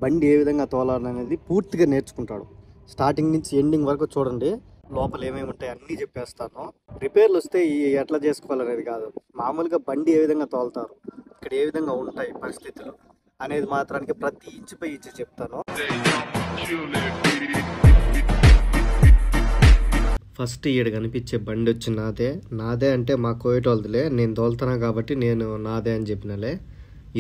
బండి ఏ విధంగా తోలాలనేది పూర్తిగా నేర్చుకుంటాడు. స్టార్టింగ్ నుంచి ఎండింగ్ వరకు చూడండి, లోపల ఏమేమి ఉంటాయి అన్నీ చెప్పేస్తాను. రిపేర్లు వస్తే ఎట్లా చేసుకోవాలనేది కాదు, మామూలుగా బండి ఏ విధంగా తోలుతారు, ఇక్కడ ఏ విధంగా ఉంటాయి పరిస్థితులు అనేది మాత్రానికి ప్రతి ఇంచు పై ఇంచు చెప్తాను. ఫస్ట్ ఈడ కనిపించే బండి వచ్చి నాదే అంటే మా కోయటోళ్ళదిలే, నేను తోలుతున్నా కాబట్టి నేను నాదే అని చెప్పినలే.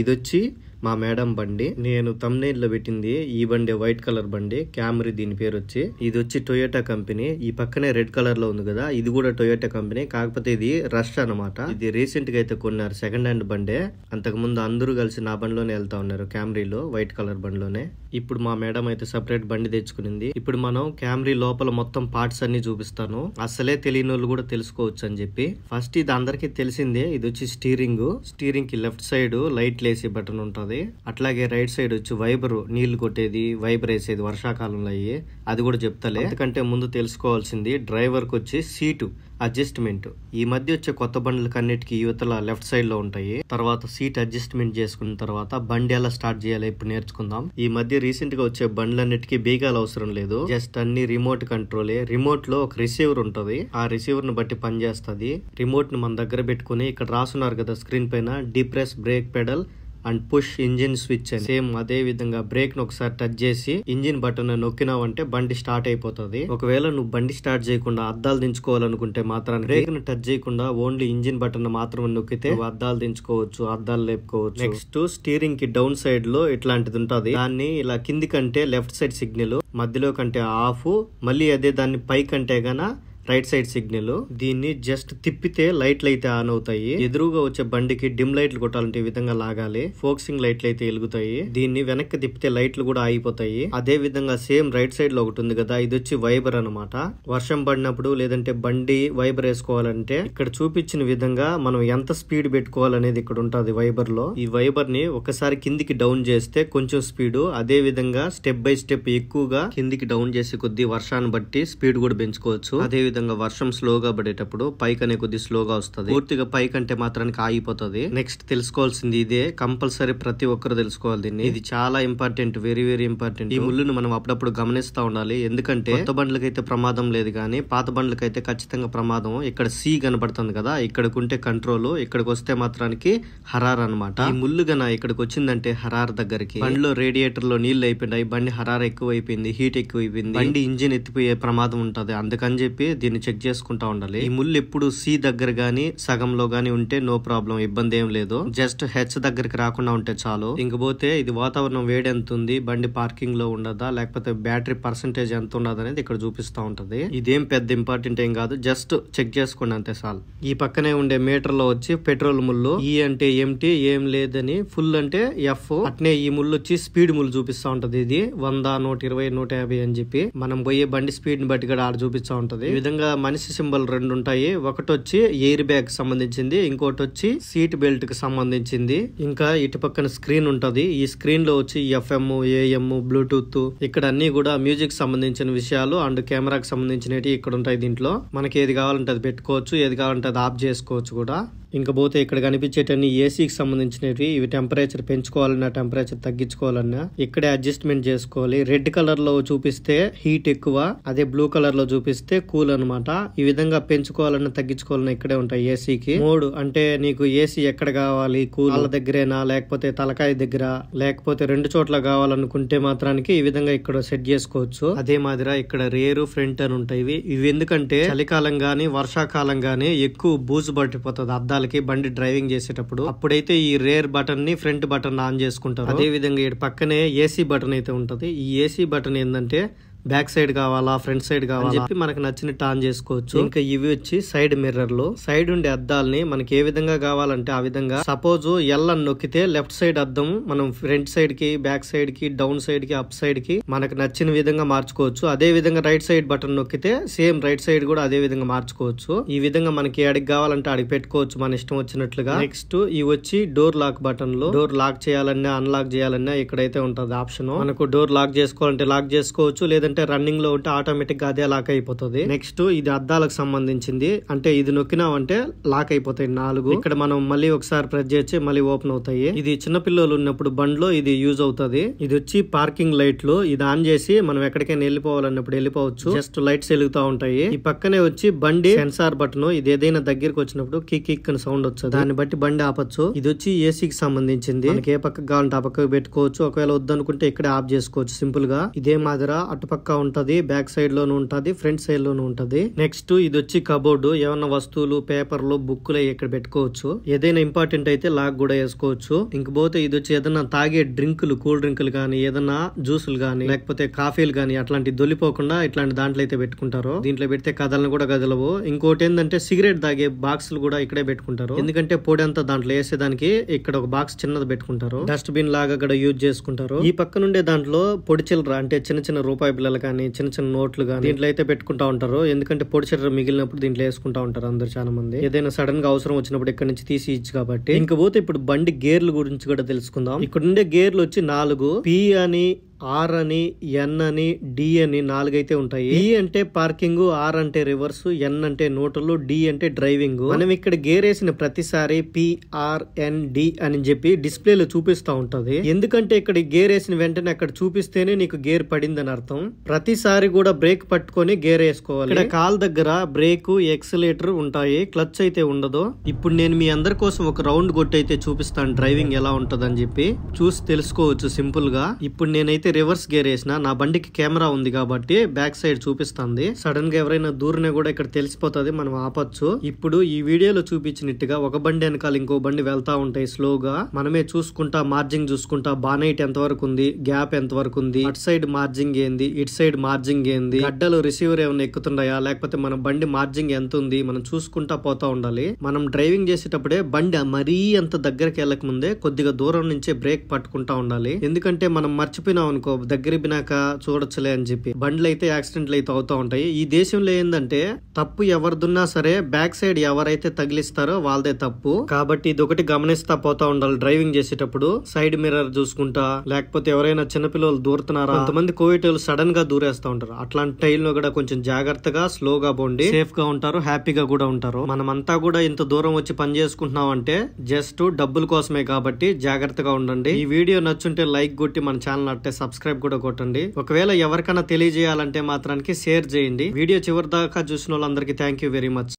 ఇది వచ్చి మా మేడం బండి, నేను thumbnail లో పెట్టింది ఈ బండి, వైట్ కలర్ బండి, క్యామరీ దీని పేరు వచ్చి. ఇది వచ్చి టొయోటా కంపెనీ. ఈ పక్కనే రెడ్ కలర్ లో ఉంది కదా, ఇది కూడా టొయోటా కంపెనీ, కాకపోతే ఇది రష్ అనమాట. ఇది రీసెంట్ గా అయితే కొన్నారు, సెకండ్ హ్యాండ్ బండే. అంతకు ముందు అందరూ కలిసి నా బండిలోనే వెళ్తా ఉన్నారు, క్యామరీలో, వైట్ కలర్ బండిలోనే. ఇప్పుడు మా మేడం అయితే సపరేట్ బండి తెచ్చుకునింది. ఇప్పుడు మనం క్యామరీ లోపల మొత్తం పార్ట్స్ అన్ని చూపిస్తాను, అసలే తెలియని వాళ్ళు కూడా తెలుసుకోవచ్చు అని చెప్పి. ఫస్ట్ ఇది అందరికి తెలిసిందే, ఇది వచ్చి స్టీరింగ్ కి లెఫ్ట్ సైడ్ లైట్ లేసే బటన్ ఉంటుంది. అట్లాగే రైట్ సైడ్ వచ్చి వైబర్, నీళ్లు కొట్టేది, వైబర్ వేసేది వర్షాకాలంలో అయ్యి, అది కూడా చెప్తలే. ఎందుకంటే ముందు తెలుసుకోవాల్సింది డ్రైవర్ కి వచ్చి సీటు అడ్జస్ట్మెంట్. ఈ మధ్య వచ్చే కొత్త బండ్లకి అన్నిటికీ యువతల లెఫ్ట్ సైడ్ లో ఉంటాయి. తర్వాత సీట్ అడ్జస్ట్మెంట్ చేసుకున్న తర్వాత బండి ఎలా స్టార్ట్ చేయాలో ఇప్పుడు నేర్చుకుందాం. ఈ మధ్య రీసెంట్ గా వచ్చే బండ్లన్నిటికీ బీగాలు అవసరం లేదు, జస్ట్ అన్ని రిమోట్ కంట్రోలే. రిమోట్ లో ఒక రిసీవర్ ఉంటది, ఆ రిసీవర్ ని బట్టి పనిచేస్తుంది. రిమోట్ ని మన దగ్గర పెట్టుకుని ఇక్కడ రాసున్నారు కదా స్క్రీన్ పైన, depress break pedal and push engine switch అని. సేమ్ అదే విధంగా బ్రేక్ ను ఒకసారి టచ్ చేసి ఇంజిన్ బటన్ నొక్కినావంటే బండి స్టార్ట్ అయిపోతుంది. ఒకవేళ నువ్వు బండి స్టార్ట్ చేయకుండా అద్దాలు దించుకోవాలనుకుంటే మాత్రం బ్రేక్ ను టచ్ చేయకుండా ఓన్లీ ఇంజిన్ బటన్ మాత్రం నొక్కితే అద్దాలు దించుకోవచ్చు, అద్దాలు లేపుకోవచ్చు. నెక్స్ట్ స్టీరింగ్ కి డౌన్ సైడ్ లో ఇట్లాంటిది ఉంటది, దాన్ని ఇలా కింది కంటే లెఫ్ట్ సైడ్ సిగ్నల్, మధ్యలో కంటే ఆఫ్, మళ్ళీ అదే దాన్ని పై కంటే గన రైట్ సైడ్ సిగ్నల్. దీన్ని జస్ట్ తిప్పితే లైట్లు అయితే ఆన్ అవుతాయి. ఎదురుగా వచ్చే బండికి డిమ్ లైట్లు కొట్టాలంటే ఈ విధంగా లాగాలి, ఫోకసింగ్ లైట్లు అయితే వెలుగుతాయి. దీన్ని వెనక్కి తిప్పితే లైట్లు కూడా ఆగిపోతాయి. అదే విధంగా సేమ్ రైట్ సైడ్ లో ఒకటి ఉంది కదా, ఇది వచ్చి వైబర్ అనమాట. వర్షం పడినప్పుడు లేదంటే బండి వైబర్ వేసుకోవాలంటే ఇక్కడ చూపించిన విధంగా మనం ఎంత స్పీడ్ పెట్టుకోవాలనేది ఇక్కడ ఉంటది వైబర్ లో. ఈ వైబర్ ని ఒకసారి కిందికి డౌన్ చేస్తే కొంచెం స్పీడ్, అదే విధంగా స్టెప్ బై స్టెప్ ఎక్కువగా కిందికి డౌన్ చేసే కొద్ది వర్షాన్ని బట్టి స్పీడ్ కూడా పెంచుకోవచ్చు. అదే విధంగా వర్షం స్లోగా పడేటప్పుడు పైకి అనే కొద్ది స్లోగా వస్తుంది, పూర్తిగా పైకి అంటే మాత్రానికి ఆగిపోతుంది. నెక్స్ట్ తెలుసుకోవాల్సింది ఇదే, కంపల్సరీ ప్రతి ఒక్కరు తెలుసుకోవాలి దీన్ని, ఇది చాలా ఇంపార్టెంట్, వెరీ వెరీ ఇంపార్టెంట్. ఈ ముళ్ళును మనం అప్పుడప్పుడు గమనిస్తా ఉండాలి, ఎందుకంటే కొత్త బండ్లకైతే ప్రమాదం లేదు కానీ పాత బండ్లకైతే ఖచ్చితంగా ప్రమాదం. ఇక్కడ సి కనబడుతుంది కదా, ఇక్కడికి ఉంటే కంట్రోల్, ఇక్కడికి వస్తే మాత్రానికి హరార్ అనమాట. ఈ ముళ్ళు గన ఇక్కడికి వచ్చిందంటే హరార్ దగ్గరికి, బండిలో రేడియేటర్ లో నీళ్లు అయిపోయినాయి, బండి హరార్ ఎక్కువ అయిపోయింది, హీట్ ఎక్కువ అయిపోయింది, బండి ఇంజిన్ ఎత్తిపోయే ప్రమాదం ఉంటది. అందుకని చెప్పి దీన్ని చెక్ చేసుకుంటా ఉండాలి. ఈ ముళ్ళు ఎప్పుడు సి దగ్గర గానీ సగంలో గానీ ఉంటే నో ప్రాబ్లం, ఇబ్బంది ఏం లేదు. జస్ట్ హెచ్ దగ్గరికి రాకుండా ఉంటే చాలు. ఇంకపోతే ఇది వాతావరణం వేడి ఎంత ఉంది, బండి పార్కింగ్ లో ఉండదా, లేకపోతే బ్యాటరీ పర్సెంటేజ్ ఎంత ఉండదు అనేది ఇక్కడ చూపిస్తా ఉంటది. ఇదేం పెద్ద ఇంపార్టెంట్ ఏం కాదు, జస్ట్ చెక్ చేసుకోండి అంతే చాలు. ఈ పక్కనే ఉండే మీటర్ లో వచ్చి పెట్రోల్ ముళ్ళు, ఈ అంటే ఎంటీ, ఏం లేదని, ఫుల్ అంటే ఎఫ్. అట్నే ఈ ముళ్ళు వచ్చి స్పీడ్ ముళ్ళు చూపిస్తా ఉంటది. ఇది 100, 120, 150 అని చెప్పి మనం పోయే బండి స్పీడ్ ని బట్టి కూడా ఆడ చూపిస్తా ఉంటది. ఈ విధంగా మనిషి సింబల్ రెండు ఉంటాయి, ఒకటి వచ్చి ఎయిర్ బ్యాగ్ సంబంధించింది, ఇంకోటి వచ్చి సీట్ బెల్ట్ కి సంబంధించింది. ఇంకా ఇటు పక్కన స్క్రీన్ ఉంటది, ఈ స్క్రీన్ లో వచ్చి ఎఫ్ఎం, ఏఎం, బ్లూటూత్, ఇక్కడ అన్ని కూడా మ్యూజిక్ సంబంధించిన విషయాలు అండ్ కెమెరాకి సంబంధించినవి ఇక్కడ ఉంటాయి. దీంట్లో మనకి ఏది కావాలంటే అది పెట్టుకోవచ్చు, ఏది కావాలంటే అది ఆఫ్ చేసుకోవచ్చు కూడా. ఇంకా పోతే ఇక్కడ కనిపించేటన్ని ఏసీకి సంబంధించినవి, ఇవి టెంపరేచర్ పెంచుకోవాలన్నా టెంపరేచర్ తగ్గించుకోవాలన్నా ఇక్కడే అడ్జస్ట్మెంట్ చేసుకోవాలి. రెడ్ కలర్ లో చూపిస్తే హీట్ ఎక్కువ, అదే బ్లూ కలర్ లో చూపిస్తే కూల్ అనమాట. ఈ విధంగా పెంచుకోవాలన్నా తగ్గించుకోవాలన్నా ఇక్కడే ఉంటాయి. ఏసీకి మోడ్ అంటే నీకు ఏసీ ఎక్కడ కావాలి, కూల్ వాళ్ళ దగ్గరేనా లేకపోతే తలకాయ దగ్గర, లేకపోతే రెండు చోట్ల కావాలనుకుంటే మాత్రానికి ఈ విధంగా ఇక్కడ సెట్ చేసుకోవచ్చు. అదే మాదిరా ఇక్కడ రేరు ఫ్రంట్ అని ఉంటాయి. ఇవి ఎందుకంటే చలికాలం గానీ వర్షాకాలం గానీ ఎక్కువ బూజు పట్టిపోతుంది అద్దాలు బండి డ్రైవింగ్ చేసేటప్పుడు, అప్పుడైతే ఈ రేర్ బటన్ ని ఫ్రంట్ బటన్ ఆన్ చేసుకుంటారు. అదే విధంగా ఇక్కడ పక్కనే ఏసీ బటన్ అయితే ఉంటది. ఈ ఏసీ బటన్ ఏంటంటే బ్యాక్ సైడ్ కావాలా ఫ్రంట్ సైడ్ కావాలా చెప్పి మనకు నచ్చినట్టు ఆన్ చేసుకోవచ్చు. ఇంకా ఇవి వచ్చి సైడ్ మిర్రర్లు, సైడ్ ఉండే అద్దాలని మనకి ఏ విధంగా కావాలంటే ఆ విధంగా. సపోజ్ ఎల్ అని నొక్కితే లెఫ్ట్ సైడ్ అద్దం మనం ఫ్రంట్ సైడ్ కి, బ్యాక్ సైడ్ కి, డౌన్ సైడ్ కి, అప్ సైడ్ కి మనకు నచ్చిన విధంగా మార్చుకోవచ్చు. అదే విధంగా రైట్ సైడ్ బటన్ నొక్కితే సేమ్ రైట్ సైడ్ కూడా అదే విధంగా మార్చుకోవచ్చు. ఈ విధంగా మనకి ఎడికి కావాలంటే అడిగి పెట్టుకోవచ్చు మన ఇష్టం వచ్చినట్లుగా. నెక్స్ట్ ఇవి వచ్చి డోర్ లాక్ బటన్లు, డోర్ లాక్ చేయాలన్నా అన్లాక్ చేయాలన్నా ఇక్కడైతే ఉంటది ఆప్షన్. మనకు డోర్ లాక్ చేసుకోవాలంటే లాక్ చేసుకోవచ్చు, లేదంటే లేదంటే రన్నింగ్ లో ఉంటే ఆటోమేటిక్ గా అదే లాక్ అయిపోతుంది. నెక్స్ట్ ఇది అద్దాలకు సంబంధించింది, అంటే ఇది నొక్కినామంటే లాక్ అయిపోతాయి 4. ఇక్కడ మనం మళ్ళీ ఒకసారి ప్రెస్ చేసి మళ్ళీ ఓపెన్ అవుతాయి. ఇది చిన్న పిల్లలు ఉన్నప్పుడు బండ్లో ఇది యూజ్ అవుతుంది. ఇది వచ్చి పార్కింగ్ లైట్లు, ఇది ఆన్ చేసి మనం ఎక్కడికైనా వెళ్ళిపోవాలన్నప్పుడు వెళ్ళిపోవచ్చు. జస్ట్ లైట్స్ వెలుగుతా ఉంటాయి. ఈ పక్కనే వచ్చి బండి సెన్సార్ బటన్, ఇది ఏదైనా దగ్గరికి వచ్చినప్పుడు కిక్ కిక్ అని సౌండ్ వచ్చేది, దాన్ని బట్టి బండి ఆపచ్చు. ఇది వచ్చి ఏసీకి సంబంధించింది, మనకి ఏ పక్క కావాలంటే ఆ పక్కకు పెట్టుకోవచ్చు. ఒకవేళ వద్దనుకుంటే ఇక్కడే ఆఫ్ చేసుకోవచ్చు సింపుల్ గా. ఇదే మాదిర అటుపక్క ఉంటది, బ్యాక్ సైడ్ లోను ఉంటది, ఫ్రంట్ సైడ్ లోను ఉంటది. నెక్స్ట్ ఇది వచ్చి కబోర్డు, ఏమన్నా వస్తువులు పేపర్లు బుక్కులు ఇక్కడ పెట్టుకోవచ్చు. ఏదైనా ఇంపార్టెంట్ అయితే లాక్ కూడా వేసుకోవచ్చు. ఇంకపోతే ఇది వచ్చి ఏదైనా తాగే డ్రింకులు, కూల్ డ్రింకులు గానీ, ఏదైనా జ్యూసులు గానీ, లేకపోతే కాఫీలు గానీ అట్లాంటి దొలిపోకుండా ఇట్లాంటి దాంట్లో అయితే పెట్టుకుంటారు. దీంట్లో పెడితే కదలను కూడా కదలవు. ఇంకోటి ఏంటంటే సిగరెట్ తాగే బాక్సులు కూడా ఇక్కడే పెట్టుకుంటారు, ఎందుకంటే పొడి అంతా దాంట్లో వేసేదానికి ఇక్కడ ఒక బాక్స్ చిన్నది పెట్టుకుంటారు. డస్ట్ బిన్ లాగా కూడా యూజ్ చేసుకుంటారు. ఈ పక్క నుండే దాంట్లో పొడి చిల్లర, అంటే చిన్న చిన్న రూపాయి బిల్లలు కానీ, చిన్న చిన్న నోట్లు కానీ దీంట్లో అయితే పెట్టుకుంటా ఉంటారు. ఎందుకంటే పొడి చిల్లర మిగిలినప్పుడు దీంట్లో వేసుకుంటా ఉంటారు అందరు చాలా మంది. ఏదైనా సడన్ గా అవసరం వచ్చినప్పుడు ఇక్కడ నుంచి తీసి ఇచ్చు కాబట్టి. ఇంకపోతే ఇప్పుడు బండి గేర్ల గురించి కూడా తెలుసుకుందాం. ఇక్కడ ఉండే గేర్లు వచ్చి 4, P అని, R అని, N అని, D అని 4 అయితే ఉంటాయి. E అంటే పార్కింగ్, R అంటే రివర్స్, N అంటే న్యూట్రల్, D అంటే డ్రైవింగ్. మనం ఇక్కడ గేర్ వేసిన ప్రతిసారి PRND అని చెప్పి డిస్ప్లేలో చూపిస్తా ఉంటది. ఎందుకంటే ఇక్కడ గేర్ వేసిన వెంటనే అక్కడ చూపిస్తేనే నీకు గేర్ పడిందని అర్థం. ప్రతిసారి కూడా బ్రేక్ పట్టుకొని గేర్ వేసుకోవాలి. ఇక్కడ కాల్ దగ్గర బ్రేక్, ఎక్సలేటర్ ఉంటాయి, క్లచ్ అయితే ఉండదు. ఇప్పుడు నేను మీ అందరి కోసం ఒక రౌండ్ కొట్టి అయితే చూపిస్తాను డ్రైవింగ్ ఎలా ఉంటది అని చెప్పి, చూసి తెలుసుకోవచ్చు సింపుల్ గా. ఇప్పుడు నేనైతే రివర్స్ గేర్ వేసిన, నా బండికి కెమెరా ఉంది కాబట్టి బ్యాక్ సైడ్ చూపిస్తుంది. సడన్ గా ఎవరైనా దూరనే కూడా ఇక్కడ తెలిసిపోతుంది, మనం ఆపచ్చు. ఇప్పుడు ఈ వీడియోలో చూపించినట్టుగా ఒక బండి వెనకాల ఇంకో బండి వెళ్తా ఉంటాయి స్లోగా. మనమే చూసుకుంటా, మార్జింగ్ చూసుకుంటా, బానైట్ ఎంత వరకు ఉంది, గ్యాప్ ఎంత వరకు ఉంది, అటు సైడ్ మార్జింగ్ ఏంది, ఇటు సైడ్ మార్జింగ్ ఏంది, గడ్డలు రిసీవర్ ఏమైనా ఎక్కుతున్నాయా, లేకపోతే మన బండి మార్జింగ్ ఎంత ఉంది, మనం చూసుకుంటా పోతా ఉండాలి. మనం డ్రైవింగ్ చేసేటప్పుడే బండి మరీ అంత దగ్గరికి వెళ్ళక ముందే కొద్దిగా దూరం నుంచే బ్రేక్ పట్టుకుంటా ఉండాలి. ఎందుకంటే మనం మర్చిపోయినాం అనుకో, దగ్గర బినాక చూడొచ్చులే అని చెప్పి బండ్లు అయితే యాక్సిడెంట్లు అయితే అవుతా ఉంటాయి. ఈ దేశంలో ఏంటంటే తప్పు ఎవరిదున్నా సరే బ్యాక్ సైడ్ ఎవరైతే తగిలిస్తారో వాళ్ళదే తప్పు. కాబట్టి ఇది ఒకటి గమనిస్తా పోతా ఉండాలి డ్రైవింగ్ చేసేటప్పుడు. సైడ్ మిర్రర్ చూసుకుంటా, లేకపోతే ఎవరైనా చిన్నపిల్లలు దూరుతున్నారా, కొంతమంది కోవిటోలు సడన్ గా దూరేస్తా ఉంటారు. అట్లాంటి టైంలో కూడా కొంచెం జాగ్రత్తగా స్లోగా పోండి, సేఫ్ గా ఉంటారు, హ్యాపీగా కూడా ఉంటారు. మనమంతా కూడా ఇంత దూరం వచ్చి పని చేసుకుంటున్నాం అంటే జస్ట్ డబ్బుల కోసమే కాబట్టి జాగ్రత్తగా ఉండండి. ఈ వీడియో నచ్చుంటే లైక్ కొట్టి మన ఛానల్ అట్టే సబ్స్క్రైబ్ కూడా కొట్టండి. ఒకవేళ ఎవరికైనా తెలియజేయాలంటే మాత్రానికి షేర్ చేయండి. వీడియో చివరి దాకా చూసిన వాళ్ళందరికీ థ్యాంక్ యూ వెరీ మచ్.